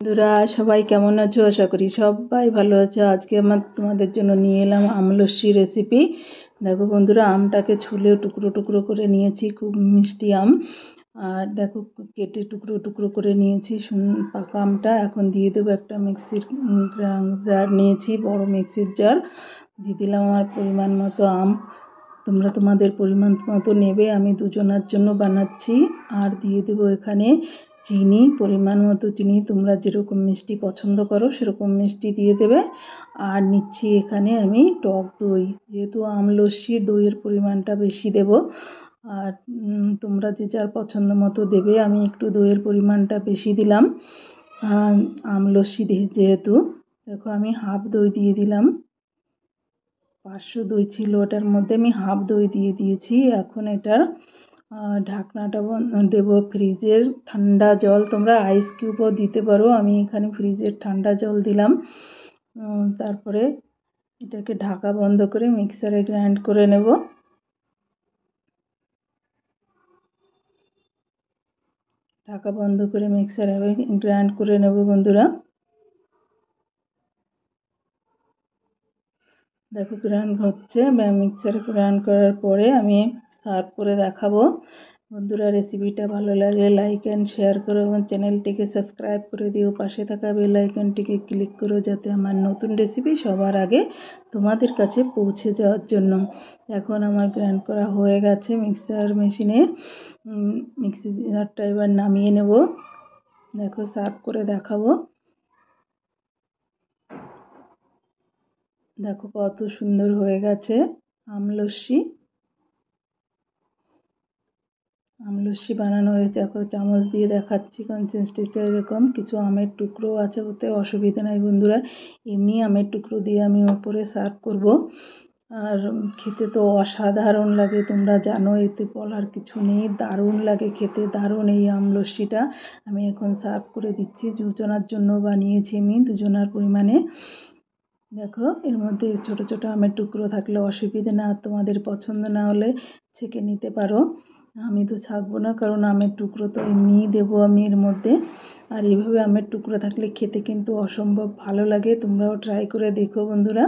বন্ধুরা সবাই কেমন আছো? আশা করি সবাই ভালো আছো। আজকে তোমাদের জন্য নিয়ে এলাম আমলস্যি রেসিপি। দেখো বন্ধুরা, আমটাকে ছুলে টুকরো টুকরো করে নিয়েছি, খুব মিষ্টি আম। আর দেখো কেটে টুকরো টুকরো করে নিয়েছি পাকা আমটা। এখন দিয়ে দেবো একটা মিক্সির জার নিয়েছি, বড় মিক্সির জার। দিয়ে দিলাম আমার পরিমাণ মতো আম। তোমরা তোমাদের পরিমাণ মতো নেবে, আমি দুজনের জন্য বানাচ্ছি। আর দিয়ে দেবো এখানে চিনি, পরিমাণ মতো চিনি। তোমরা যেরকম মিষ্টি পছন্দ করো সেরকম মিষ্টি দিয়ে দেবে। আর নিচ্ছি এখানে আমি টক দই, যেহেতু আমলস্যির দইয়ের পরিমাণটা বেশি দেব। আর তোমরা যে যার পছন্দ মতো দেবে। আমি একটু দইয়ের পরিমাণটা বেশি দিলাম আমলস্যি যেহেতু। দেখো আমি হাফ দই দিয়ে দিলাম। 500 দই ছিল, ওটার মধ্যে আমি হাফ দই দিয়ে দিয়েছি। এখন এটার ঢাকনাটা দেবো ফ্রিজের ঠান্ডা জল। তোমরা আইস কিউবও দিতে পারো, আমি এখানে ফ্রিজের ঠান্ডা জল দিলাম। তারপরে এটাকে ঢাকা বন্ধ করে মিক্সারে গ্রাইন্ড করে নেব। ঢাকা বন্ধ করে মিক্সারে গ্রাইন্ড করে নেব বন্ধুরা। দেখো গ্রাইন্ড হচ্ছে, মিক্সারে গ্রাইন্ড করার পরে আমি সার্ভ করে দেখাবো। বন্ধুরা রেসিপিটা ভালো লাগলে লাইক অ্যান্ড শেয়ার করো এবং চ্যানেলটিকে সাবস্ক্রাইব করে দিও। পাশে থাকা বেল আইকনটিকে ক্লিক করো যাতে আমার নতুন রেসিপি সবার আগে তোমাদের কাছে পৌঁছে যাওয়ার জন্য। এখন আমার গ্রাইন্ড করা হয়ে গেছে মিক্সার মেশিনে। মিক্সি জারটা এবার নামিয়ে নেব। দেখো সার্ভ করে দেখাবো। দেখো কত সুন্দর হয়ে গেছে আমলস্যি। আমলস্যি বানানো হয়েছে। এখন চামচ দিয়ে দেখাচ্ছি, কনসিস্টেন্সিটা এরকম। কিছু আমের টুকরো আছে, ওতে অসুবিধা নাই বন্ধুরা। এমনি আমের টুকরো দিয়ে আমি ওপরে সার্ভ করব। আর খেতে তো অসাধারণ লাগে, তোমরা জানো, এতে বলার কিছু নেই। দারুণ লাগে খেতে, দারুণ এই আমলস্যিটা। আমি এখন সার্ভ করে দিচ্ছি। দুজনার জন্য বানিয়েছি আমি, দুজনার পরিমাণে। দেখো এর মধ্যে ছোট ছোট আমের টুকরো থাকলে অসুবিধে না, তোমাদের পছন্দ না হলে ছেঁকে নিতে পারো। আমি তো ছাকবো না, কারণ আমের টুকরো তো এমনিই দেবো আমি এর মধ্যে। আর এইভাবে আমের টুকরো থাকলে খেতে কিন্তু অসম্ভব ভালো লাগে। তোমরাও ট্রাই করে দেখো বন্ধুরা।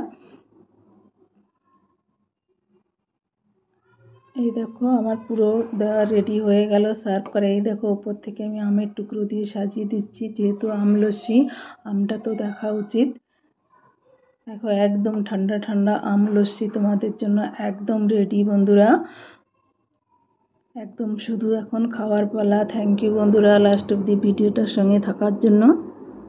এই দেখো আমার পুরো দেওয়া রেডি হয়ে গেল সার্ভ করে। এই দেখো ওপর থেকে আমি আমের টুকরো দিয়ে সাজিয়ে দিচ্ছি, যেহেতু আমলস্যি, আমটা তো দেখা উচিত। দেখো একদম ঠান্ডা ঠান্ডা আমলস্যি তোমাদের জন্য একদম রেডি বন্ধুরা। একদম শুধু এখন খাওয়ার পালা। থ্যাংক ইউ বন্ধুরা লাস্ট অব্দি ভিডিওটার সঙ্গে থাকার জন্য।